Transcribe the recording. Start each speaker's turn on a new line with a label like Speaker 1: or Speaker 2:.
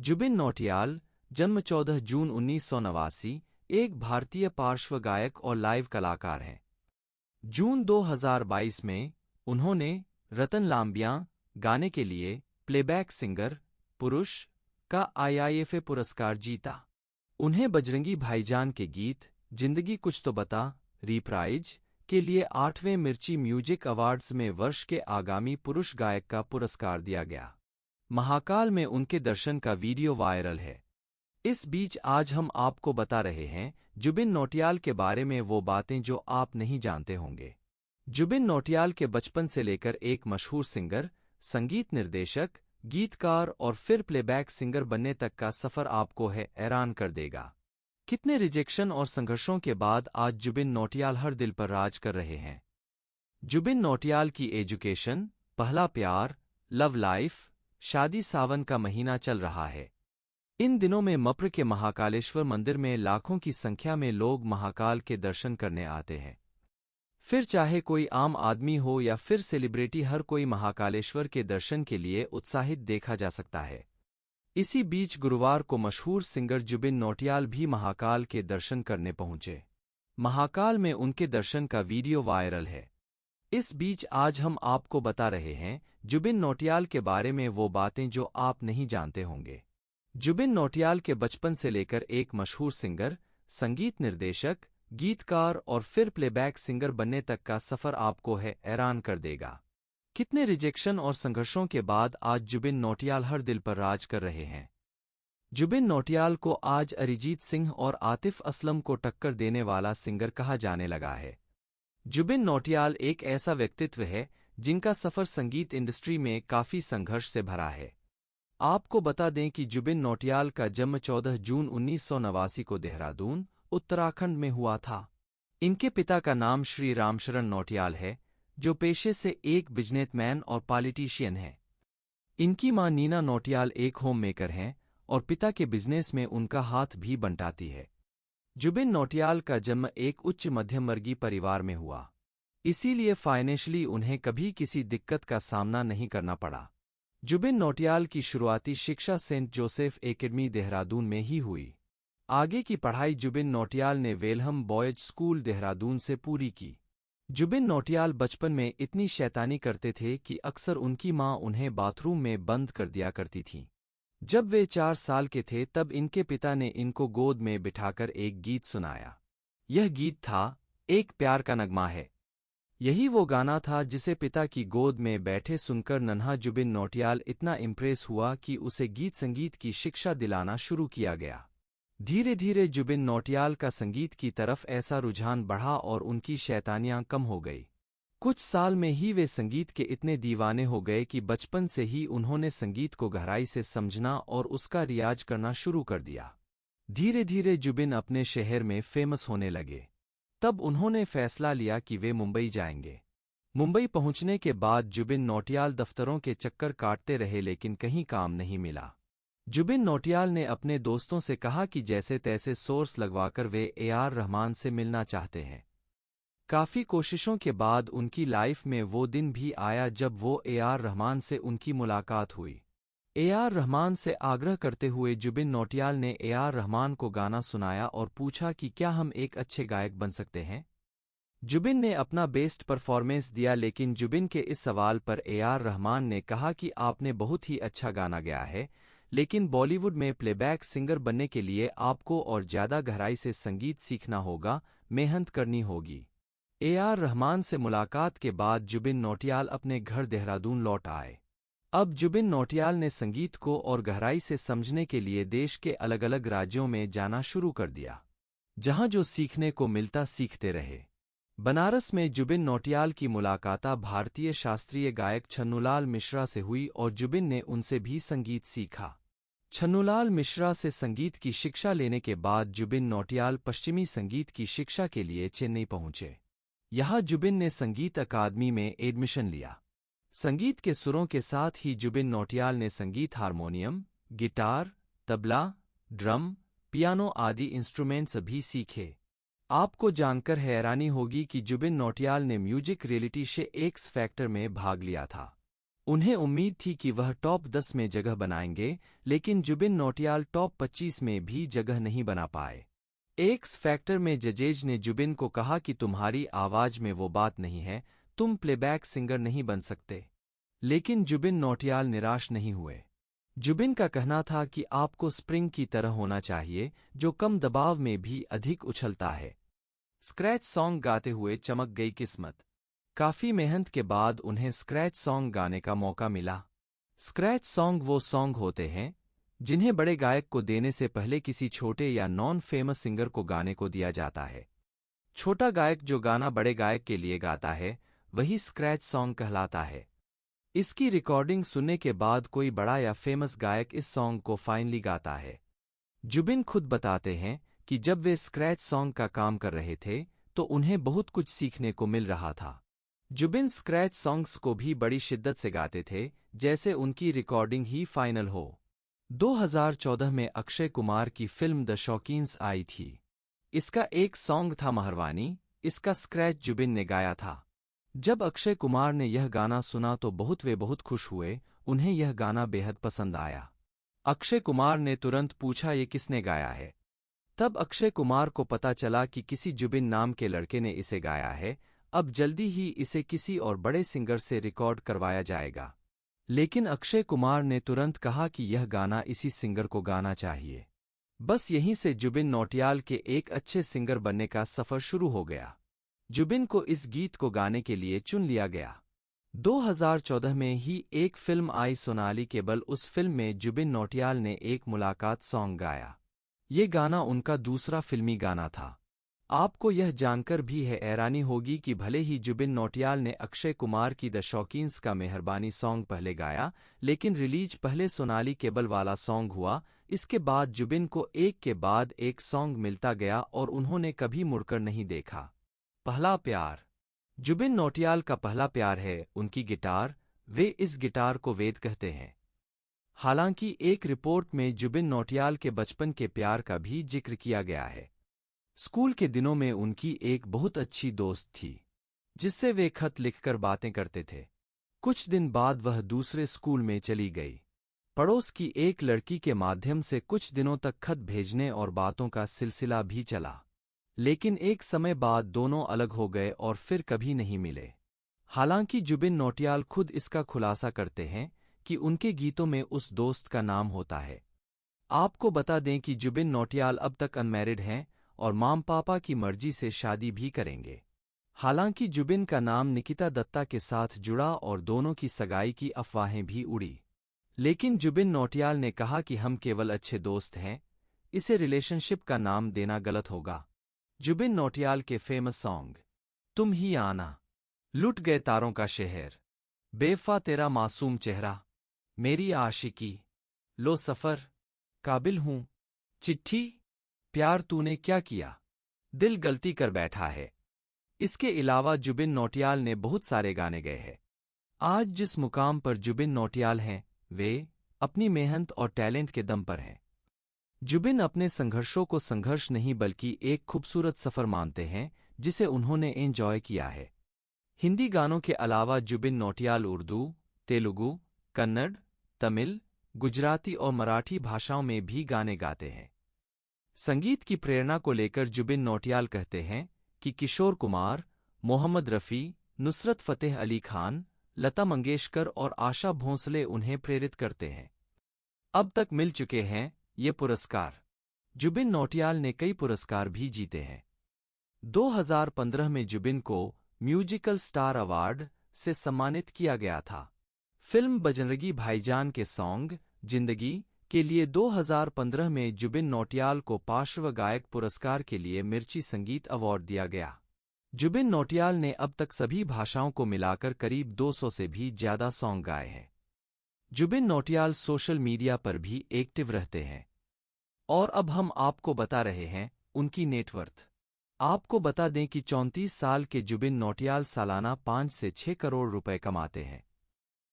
Speaker 1: जुबिन नौटियाल, जन्म 14 जून 1989, एक भारतीय पार्श्व गायक और लाइव कलाकार हैं। जून 2022 में उन्होंने रतन लांबिया गाने के लिए प्लेबैक सिंगर पुरुष का आईआईएफए पुरस्कार जीता। उन्हें बजरंगी भाईजान के गीत जिंदगी कुछ तो बता रिप्राइज के लिए 8वें मिर्ची म्यूजिक अवार्ड्स में वर्ष के आगामी पुरुष गायक का पुरस्कार दिया गया। महाकाल में उनके दर्शन का वीडियो वायरल है। इस बीच आज हम आपको बता रहे हैं जुबिन नौटियाल के बारे में वो बातें जो आप नहीं जानते होंगे। जुबिन नौटियाल के बचपन से लेकर एक मशहूर सिंगर, संगीत निर्देशक, गीतकार और फिर प्लेबैक सिंगर बनने तक का सफर आपको हैरान कर देगा। कितने रिजेक्शन और संघर्षों के बाद आज जुबिन नौटियाल हर दिल पर राज कर रहे हैं। जुबिन नौटियाल की एजुकेशन, पहला प्यार, लव लाइफ, शादी, सावन का महीना चल रहा है। इन दिनों में मप्र के महाकालेश्वर मंदिर में लाखों की संख्या में लोग महाकाल के दर्शन करने आते हैं। फिर चाहे कोई आम आदमी हो या फिर सेलिब्रिटी, हर कोई महाकालेश्वर के दर्शन के लिए उत्साहित देखा जा सकता है। इसी बीच गुरुवार को मशहूर सिंगर जुबिन नौटियाल भी महाकाल के दर्शन करने पहुंचे। महाकाल में उनके दर्शन का वीडियो वायरल है। इस बीच आज हम आपको बता रहे हैं जुबिन नौटियाल के बारे में वो बातें जो आप नहीं जानते होंगे। जुबिन नौटियाल के बचपन से लेकर एक मशहूर सिंगर, संगीत निर्देशक, गीतकार और फिर प्लेबैक सिंगर बनने तक का सफर आपको हैरान कर देगा। कितने रिजेक्शन और संघर्षों के बाद आज जुबिन नौटियाल हर दिल पर राज कर रहे हैं। जुबिन नौटियाल को आज अरिजीत सिंह और आतिफ असलम को टक्कर देने वाला सिंगर कहा जाने लगा है। जुबिन नौटियाल एक ऐसा व्यक्तित्व है जिनका सफर संगीत इंडस्ट्री में काफी संघर्ष से भरा है। आपको बता दें कि जुबिन नौटियाल का जन्म 14 जून 1989 को देहरादून, उत्तराखंड में हुआ था। इनके पिता का नाम श्री रामशरण नौटियाल है, जो पेशे से एक बिजनेसमैन और पॉलिटिशियन है। इनकी मां नीना नौटियाल एक होम मेकर हैं और पिता के बिजनेस में उनका हाथ भी बंटाती है। जुबिन नौटियाल का जन्म एक उच्च मध्यम वर्गीय परिवार में हुआ, इसीलिए फाइनेंशियली उन्हें कभी किसी दिक्कत का सामना नहीं करना पड़ा। जुबिन नौटियाल की शुरुआती शिक्षा सेंट जोसेफ एकेडमी देहरादून में ही हुई। आगे की पढ़ाई जुबिन नौटियाल ने वेलहम बॉयज स्कूल देहरादून से पूरी की। जुबिन नौटियाल बचपन में इतनी शैतानी करते थे कि अक्सर उनकी मां उन्हें बाथरूम में बंद कर दिया करती थीं। जब वे 4 साल के थे तब इनके पिता ने इनको गोद में बिठाकर एक गीत सुनाया। यह गीत था एक प्यार का नगमा है। यही वो गाना था जिसे पिता की गोद में बैठे सुनकर नन्हा जुबिन नौटियाल इतना इम्प्रेस हुआ कि उसे गीत संगीत की शिक्षा दिलाना शुरू किया गया। धीरे धीरे जुबिन नौटियाल का संगीत की तरफ ऐसा रुझान बढ़ा और उनकी शैतानियां कम हो गई। कुछ साल में ही वे संगीत के इतने दीवाने हो गए कि बचपन से ही उन्होंने संगीत को गहराई से समझना और उसका रियाज करना शुरू कर दिया। धीरे धीरे जुबिन अपने शहर में फेमस होने लगे। तब उन्होंने फैसला लिया कि वे मुंबई जाएंगे। मुंबई पहुंचने के बाद जुबिन नौटियाल दफ्तरों के चक्कर काटते रहे लेकिन कहीं काम नहीं मिला। जुबिन नौटियाल ने अपने दोस्तों से कहा कि जैसे तैसे सोर्स लगवाकर वे ए.आर. रहमान से मिलना चाहते हैं। काफी कोशिशों के बाद उनकी लाइफ में वो दिन भी आया जब वो ए.आर. रहमान से उनकी मुलाकात हुई। ए.आर. रहमान से आग्रह करते हुए जुबिन नौटियाल ने ए.आर. रहमान को गाना सुनाया और पूछा कि क्या हम एक अच्छे गायक बन सकते हैं। जुबिन ने अपना बेस्ट परफॉर्मेंस दिया, लेकिन जुबिन के इस सवाल पर ए.आर. रहमान ने कहा कि आपने बहुत ही अच्छा गाना गाया है, लेकिन बॉलीवुड में प्लेबैक सिंगर बनने के लिए आपको और ज़्यादा गहराई से संगीत सीखना होगा, मेहनत करनी होगी। ए.आर. रहमान से मुलाकात के बाद जुबिन नौटियाल अपने घर देहरादून लौट आए। अब जुबिन नौटियाल ने संगीत को और गहराई से समझने के लिए देश के अलग अलग राज्यों में जाना शुरू कर दिया, जहां जो सीखने को मिलता सीखते रहे। बनारस में जुबिन नौटियाल की मुलाकात भारतीय शास्त्रीय गायक छन्नूलाल मिश्रा से हुई और जुबिन ने उनसे भी संगीत सीखा। छन्नूलाल मिश्रा से संगीत की शिक्षा लेने के बाद जुबिन नौटियाल पश्चिमी संगीत की शिक्षा के लिए चेन्नई पहुंचे। यहाँ जुबिन ने संगीत अकादमी में एडमिशन लिया। संगीत के सुरों के साथ ही जुबिन नौटियाल ने संगीत harmonium, guitar, tabla, drum, piano आदि इंस्ट्रूमेंट्स भी सीखे। आपको जानकर हैरानी होगी कि जुबिन नौटियाल ने music reality show x factor में भाग लिया था। उन्हें उम्मीद थी कि वह टॉप 10 में जगह बनाएंगे, लेकिन जुबिन नौटियाल टॉप 25 में भी जगह नहीं बना पाए। एक्स फैक्टर में जजेज ने जुबिन को कहा कि तुम्हारी आवाज में वो बात नहीं है, तुम प्लेबैक सिंगर नहीं बन सकते। लेकिन जुबिन नौटियाल निराश नहीं हुए। जुबिन का कहना था कि आपको स्प्रिंग की तरह होना चाहिए, जो कम दबाव में भी अधिक उछलता है। स्क्रैच सॉन्ग गाते हुए चमक गई किस्मत। काफी मेहनत के बाद उन्हें स्क्रैच सॉन्ग गाने का मौका मिला। स्क्रैच सॉन्ग वो सॉन्ग होते हैं जिन्हें बड़े गायक को देने से पहले किसी छोटे या नॉन फेमस सिंगर को गाने को दिया जाता है। छोटा गायक जो गाना बड़े गायक के लिए गाता है, वही स्क्रैच सॉन्ग कहलाता है। इसकी रिकॉर्डिंग सुनने के बाद कोई बड़ा या फेमस गायक इस सॉन्ग को फाइनली गाता है। जुबिन खुद बताते हैं कि जब वे स्क्रैच सॉन्ग का काम कर रहे थे तो उन्हें बहुत कुछ सीखने को मिल रहा था। जुबिन स्क्रैच सॉन्ग्स को भी बड़ी शिद्दत से गाते थे, जैसे उनकी रिकॉर्डिंग ही फाइनल हो। 2014 में अक्षय कुमार की फिल्म द शौकीन्स आई थी। इसका एक सॉन्ग था महरवानी, इसका स्क्रैच जुबिन ने गाया था। जब अक्षय कुमार ने यह गाना सुना तो बहुत खुश हुए, उन्हें यह गाना बेहद पसंद आया। अक्षय कुमार ने तुरंत पूछा ये किसने गाया है। तब अक्षय कुमार को पता चला कि किसी जुबिन नाम के लड़के ने इसे गाया है। अब जल्दी ही इसे किसी और बड़े सिंगर से रिकॉर्ड करवाया जाएगा। लेकिन अक्षय कुमार ने तुरंत कहा कि यह गाना इसी सिंगर को गाना चाहिए। बस यहीं से जुबिन नौटियाल के एक अच्छे सिंगर बनने का सफर शुरू हो गया। जुबिन को इस गीत को गाने के लिए चुन लिया गया। 2014 में ही एक फिल्म आई सोनाली केबल, उस फिल्म में जुबिन नौटियाल ने एक मुलाकात सॉन्ग गाया। ये गाना उनका दूसरा फिल्मी गाना था। आपको यह जानकर भी हैरानी होगी कि भले ही जुबिन नौटियाल ने अक्षय कुमार की द शौकीन्स का मेहरबानी सॉन्ग पहले गाया, लेकिन रिलीज पहले सोनाली केबल वाला सॉन्ग हुआ। इसके बाद जुबिन को एक के बाद एक सॉन्ग मिलता गया और उन्होंने कभी मुड़कर नहीं देखा। पहला प्यार। जुबिन नौटियाल का पहला प्यार है उनकी गिटार। वे इस गिटार को वेद कहते हैं। हालांकि एक रिपोर्ट में जुबिन नौटियाल के बचपन के प्यार का भी जिक्र किया गया है। स्कूल के दिनों में उनकी एक बहुत अच्छी दोस्त थी, जिससे वे खत लिखकर बातें करते थे। कुछ दिन बाद वह दूसरे स्कूल में चली गई। पड़ोस की एक लड़की के माध्यम से कुछ दिनों तक खत भेजने और बातों का सिलसिला भी चला, लेकिन एक समय बाद दोनों अलग हो गए और फिर कभी नहीं मिले। हालांकि जुबिन नौटियाल खुद इसका खुलासा करते हैं कि उनके गीतों में उस दोस्त का नाम होता है। आपको बता दें कि जुबिन नौटियाल अब तक अनमैरिड हैं और माम पापा की मर्जी से शादी भी करेंगे। हालांकि जुबिन का नाम निकिता दत्ता के साथ जुड़ा और दोनों की सगाई की अफवाहें भी उड़ी, लेकिन जुबिन नौटियाल ने कहा कि हम केवल अच्छे दोस्त हैं, इसे रिलेशनशिप का नाम देना गलत होगा। जुबिन नौटियाल के फेमस सॉन्ग तुम ही आना, लुट गए तारों का शहर, बेवफा तेरा मासूम चेहरा, मेरी आशिकी, लो सफर, काबिल हूं, चिट्ठी, प्यार तूने क्या किया, दिल गलती कर बैठा है। इसके अलावा जुबिन नौटियाल ने बहुत सारे गाने गाए हैं। आज जिस मुकाम पर जुबिन नौटियाल हैं, वे अपनी मेहनत और टैलेंट के दम पर हैं। जुबिन अपने संघर्षों को संघर्ष नहीं बल्कि एक खूबसूरत सफर मानते हैं, जिसे उन्होंने एंजॉय किया है। हिंदी गानों के अलावा जुबिन नौटियाल उर्दू, तेलुगु, कन्नड़, तमिल, गुजराती और मराठी भाषाओं में भी गाने गाते हैं। संगीत की प्रेरणा को लेकर जुबिन नौटियाल कहते हैं कि किशोर कुमार, मोहम्मद रफ़ी, नुसरत फ़तेह अली खान, लता मंगेशकर और आशा भोंसले उन्हें प्रेरित करते हैं। अब तक मिल चुके हैं ये पुरस्कार। जुबिन नौटियाल ने कई पुरस्कार भी जीते हैं। 2015 में जुबिन को म्यूजिकल स्टार अवार्ड से सम्मानित किया गया था। फिल्म बजरंगी भाईजान के सॉन्ग जिंदगी के लिए 2015 में जुबिन नौटियाल को पार्श्व गायक पुरस्कार के लिए मिर्ची संगीत अवार्ड दिया गया। जुबिन नौटियाल ने अब तक सभी भाषाओं को मिलाकर करीब 200 से भी ज्यादा सॉन्ग गाए हैं। जुबिन नौटियाल सोशल मीडिया पर भी एक्टिव रहते हैं। और अब हम आपको बता रहे हैं उनकी नेटवर्थ। आपको बता दें कि 34 साल के जुबिन नौटियाल सालाना 5 से 6 करोड़ रुपए कमाते हैं।